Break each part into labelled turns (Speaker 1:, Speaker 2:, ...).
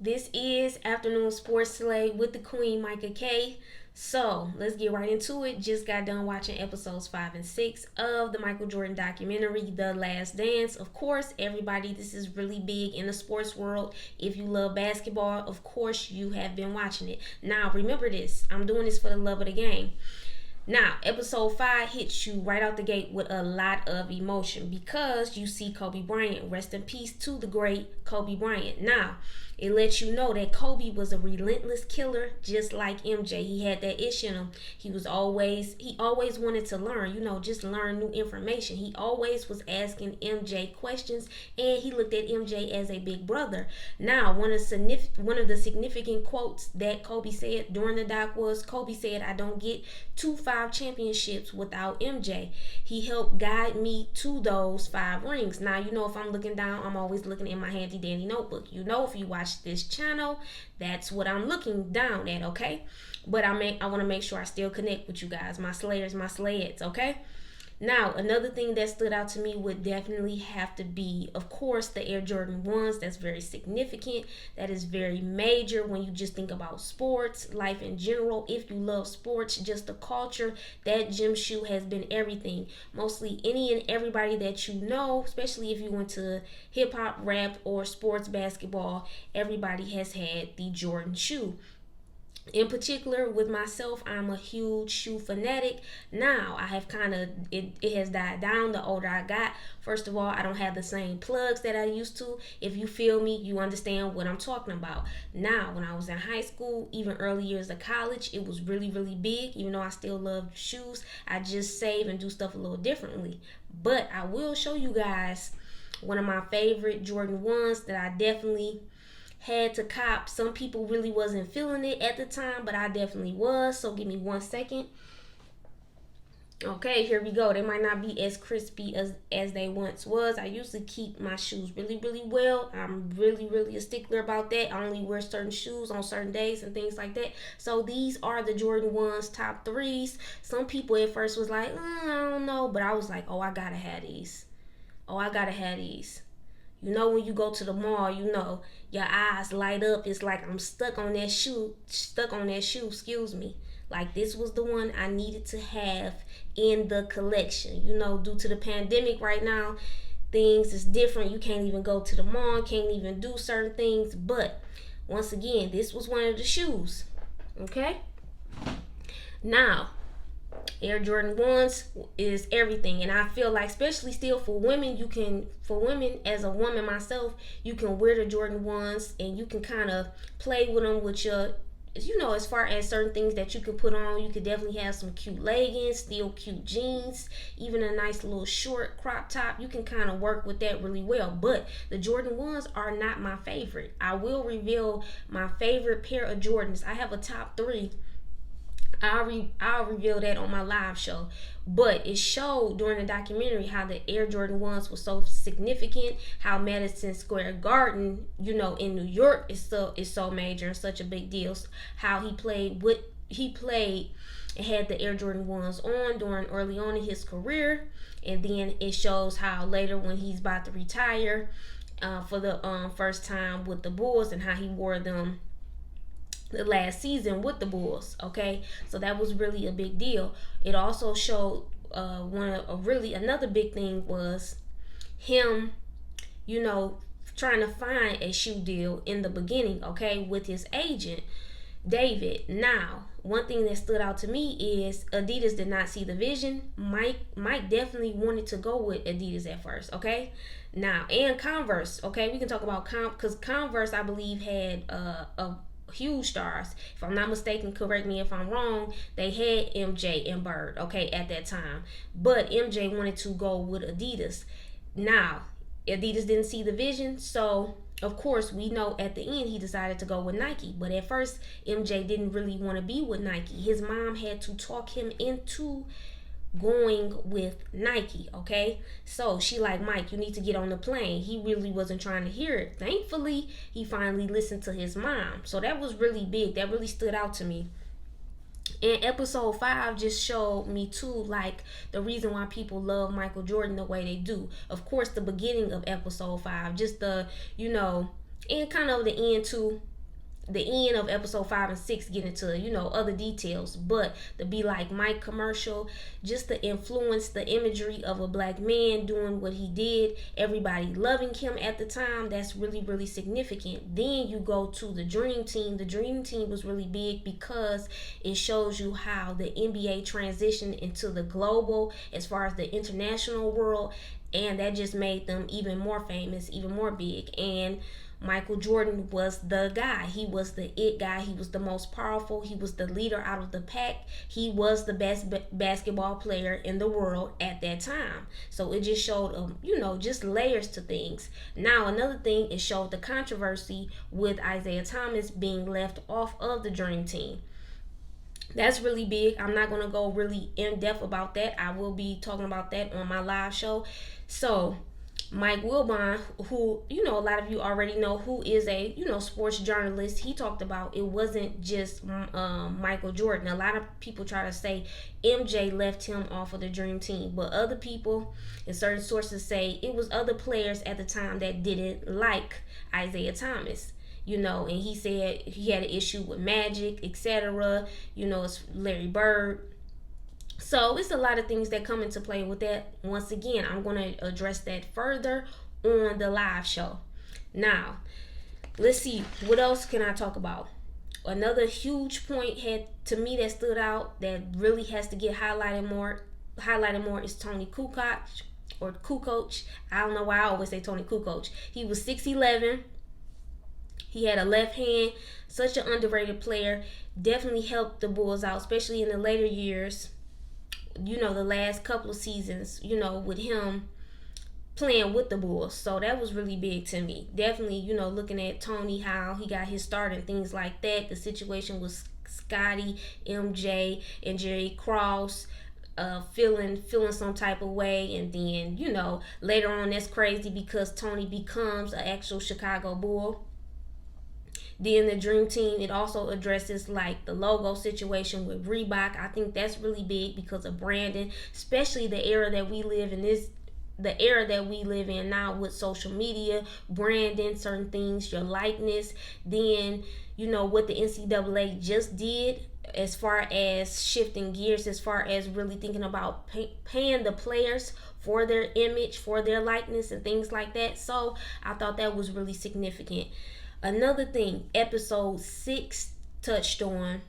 Speaker 1: This is Afternoon Sports Slay with the Queen, Micah K. So let's get right into it. Just got done watching episodes 5 and 6 of the Michael Jordan documentary, The Last Dance. Of course, everybody, this is really big in the sports world. If you love basketball, of course, you have been watching it. Now, remember this, I'm doing this for the love of the game. Now, episode 5 hits you right out the gate with a lot of emotion because you see Kobe Bryant. Rest in peace to the great Kobe Bryant. Now, it lets you know that Kobe was a relentless killer just like MJ. He had that itch in him. He always wanted to learn, just learn new information. He always was asking MJ questions, and he looked at MJ as a big brother. Now, one of the significant quotes that Kobe said during the doc was, Kobe said, "I don't get 5 championships without MJ. He helped guide me to those 5 rings." Now, if I'm looking down, I'm always looking in my handy dandy notebook. If you watch this channel, that's what I'm looking down at, okay? But I want to make sure I still connect with you guys, my slayers, my slayeds, okay? Now, another thing that stood out to me would definitely have to be, of course, the Air Jordan 1s. That's very significant. That is very major when you just think about sports, life in general. If you love sports, just the culture, that gym shoe has been everything. Mostly any and everybody that you know, especially if you went to hip hop, rap, or sports basketball, everybody has had the Jordan shoe. In particular, with myself, I'm a huge shoe fanatic. Now, I have it has died down the older I got. First of all, I don't have the same plugs that I used to. If you feel me, you understand what I'm talking about. Now, when I was in high school, even early years of college, it was really, really big. Even though I still love shoes, I just save and do stuff a little differently. But I will show you guys one of my favorite Jordan 1s that I definitely had to cop. Some people really wasn't feeling it at the time, but I definitely was. So give me 1 second. Okay, here we go. They might not be as crispy as they once was. I used to keep my shoes really, really well. I'm really, really a stickler about that. I only wear certain shoes on certain days and things like that. So these are the Jordan 1s, top 3s. Some people at first was like, I don't know. But I was like, oh, I gotta have these. When you go to the mall, your eyes light up. It's like I'm stuck on that shoe, excuse me. Like, this was the one I needed to have in the collection. Due to the pandemic right now, things is different. You can't even go to the mall, can't even do certain things. But once again, this was one of the shoes. Okay? Now, Air Jordan 1s is everything, and I feel like, especially still for women, as a woman myself, you can wear the Jordan 1s and you can kind of play with them with your, as far as certain things that you can put on. You could definitely have some cute leggings, still cute jeans, even a nice little short crop top. You can kind of work with that really well. But the Jordan 1s are not my favorite. I will reveal my favorite pair of Jordans. I have a top 3. I'll reveal that on my live show. But it showed during the documentary how the Air Jordan 1s was so significant, how Madison Square Garden, in New York is so major and such a big deal. How he played and had the Air Jordan 1s on during early on in his career. And then it shows how later, when he's about to retire for the first time with the Bulls, and how he wore them the last season with the Bulls. Okay, so that was really a big deal. It also showed another big thing was him, trying to find a shoe deal in the beginning, okay, with his agent David. Now, one thing that stood out to me is Adidas did not see the vision. Mike definitely wanted to go with Adidas at first, okay? Now, and Converse, okay, we can talk about because Converse, I believe, had a huge stars. If I'm not mistaken, correct me if I'm wrong, they had MJ and Bird, okay, at that time. But MJ wanted to go with Adidas. Now, Adidas didn't see the vision, so of course we know at the end he decided to go with Nike. But at first, MJ didn't really want to be with Nike. His mom had to talk him into going with Nike, okay? So she like, Mike, you need to get on the plane. He really wasn't trying to hear it. Thankfully, he finally listened to his mom. So that was really big. That really stood out to me. And episode 5 just showed me too, like, the reason why people love Michael Jordan the way they do. Of course, the beginning of episode 5, just the, and kind of the end of episode 5 and 6 get into other details, but the Be Like Mike commercial, just the influence, the imagery of a black man doing what he did, everybody loving him at the time, that's really, really significant. Then you go to the Dream Team. The Dream Team was really big because it shows you how the NBA transitioned into the global, as far as the international world, and that just made them even more famous, even more big. And Michael Jordan was the guy. He was the it guy. He was the most powerful. He was the leader out of the pack. He was the best basketball player in the world at that time. So it just showed, just layers to things. Now, another thing, it showed the controversy with Isaiah Thomas being left off of the Dream Team. That's really big. I'm not going to go really in depth about that. I will be talking about that on my live show. So, Mike Wilbon, who, a lot of you already know, who is a, sports journalist, he talked about it wasn't just Michael Jordan. A lot of people try to say MJ left him off of the Dream Team, but other people and certain sources say it was other players at the time that didn't like Isaiah Thomas. And he said he had an issue with Magic, etc. It's Larry Bird. So it's a lot of things that come into play with that. Once again, I'm going to address that further on the live show. Now, let's see, what else can I talk about? Another huge point to me that stood out that really has to get highlighted more is Tony Kukoc, or Kukoc. I don't know why I always say Tony Kukoc. He was 6'11". He had a left hand, such an underrated player. Definitely helped the Bulls out, especially in the later years. The last couple of seasons, with him playing with the Bulls. So that was really big to me. Definitely, looking at Tony, how he got his start and things like that. The situation with Scotty, MJ, and Jerry Krause, feeling some type of way. And then, later on, that's crazy because Tony becomes an actual Chicago Bull. Then the Dream Team, it also addresses like the logo situation with Reebok. I think that's really big because of branding, especially the era that we live in now with social media, branding certain things, your likeness. Then, what the NCAA just did as far as shifting gears, as far as really thinking about paying the players for their image, for their likeness and things like that. So I thought that was really significant. Another thing, episode 6 touched on.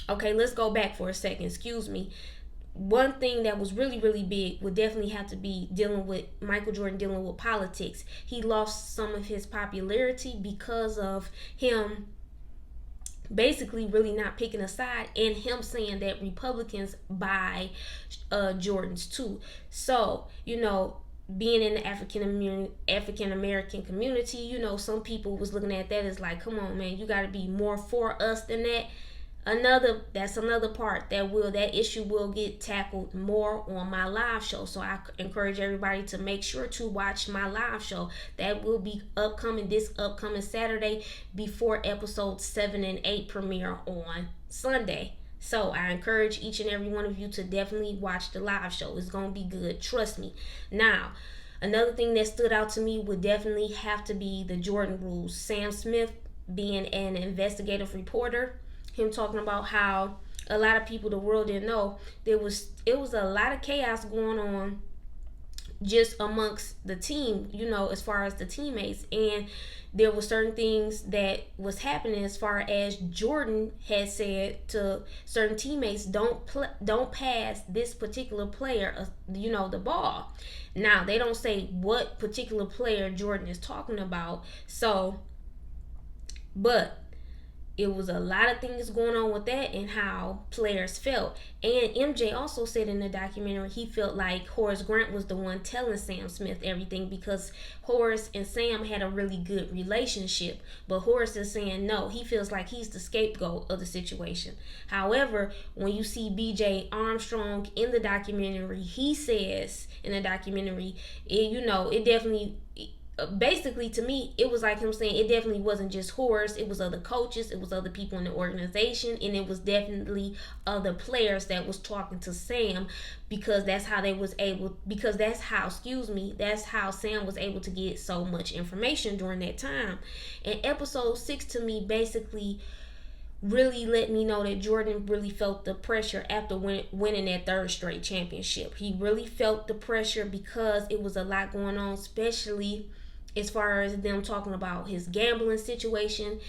Speaker 1: Okay, let's go back for a second. Excuse me. One thing that was really, really big would definitely have to be dealing with Michael Jordan dealing with politics. He lost some of his popularity because of him basically really not picking a side, and him saying that Republicans buy Jordans too. So, being in the African American community, some people was looking at that as like, come on, man, you got to be more for us than that. That's another part that issue will get tackled more on my live show. So I encourage everybody to make sure to watch my live show that will be this upcoming Saturday before episode 7 and 8 premiere on Sunday. So I encourage each and every one of you to definitely watch the live show. It's going to be good. Trust me. Now, another thing that stood out to me would definitely have to be the Jordan rules. Sam Smith being an investigative reporter, him talking about how a lot of people, the world didn't know, it was a lot of chaos going on just amongst the team, as far as the teammates. And there were certain things that was happening as far as Jordan had said to certain teammates, don't pass this particular player, the ball. Now, they don't say what particular player Jordan is talking about. So, but it was a lot of things going on with that and how players felt. And MJ also said in the documentary he felt like Horace Grant was the one telling Sam Smith everything because Horace and Sam had a really good relationship. But Horace is saying no, he feels like he's the scapegoat of the situation. However, when you see BJ Armstrong in the documentary, he says in the documentary, it definitely basically, to me, it was like him saying it definitely wasn't just Horace. It was other coaches, it was other people in the organization, and it was definitely other players that was talking to Sam, because that's how they was able, because that's how, that's how Sam was able to get so much information during that time. And episode 6 to me basically really let me know that Jordan really felt the pressure after winning that third straight championship. He really felt the pressure because it was a lot going on, especially as far as them talking about his gambling situation.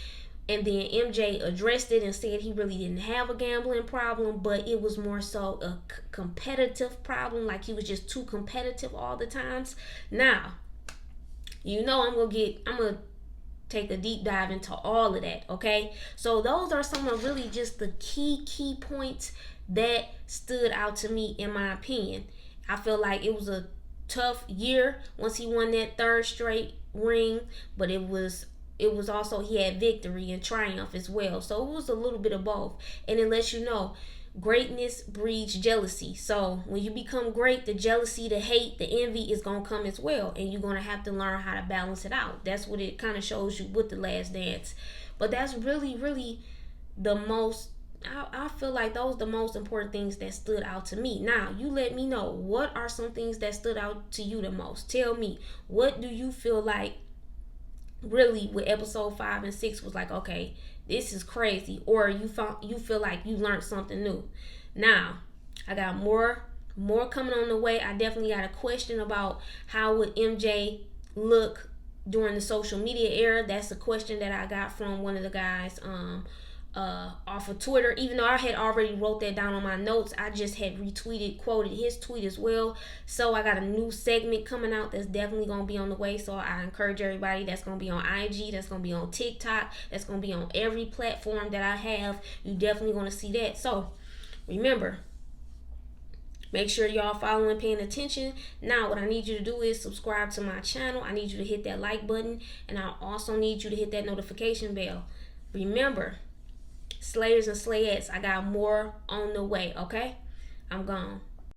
Speaker 1: And then MJ addressed it and said he really didn't have a gambling problem, but it was more so a competitive problem, like he was just too competitive all the times. Now, I'm gonna take a deep dive into all of that, okay? So those are some of really just the key points that stood out to me, in my opinion. I feel like it was a tough year once he won that third straight ring, but it was also, he had victory and triumph as well. So it was a little bit of both. And it lets you know greatness breeds jealousy. So when you become great, the jealousy, the hate, the envy is going to come as well. And you're going to have to learn how to balance it out. That's what it kind of shows you with The Last Dance. But that's really the most, I feel like those are the most important things that stood out to me. Now, you let me know, what are some things that stood out to you the most? Tell me, what do you feel like really with episode 5 and 6 was like, okay, this is crazy, or you feel like you learned something new? Now, I got more coming on the way. I definitely got a question about how would MJ look during the social media era. That's a question that I got from one of the guys off of Twitter. Even though I had already wrote that down on my notes, I just had quoted his tweet as well. So I got a new segment coming out that's definitely going to be on the way. So I encourage everybody, that's going to be on IG, that's going to be on TikTok, that's going to be on every platform that I have. You definitely going to see that. So remember, make sure y'all following, paying attention. Now, what I need you to do is subscribe to my channel. I need you to hit that like button, and I also need you to hit that notification bell. Remember, Slayers and Slayettes, I got more on the way, okay? I'm gone.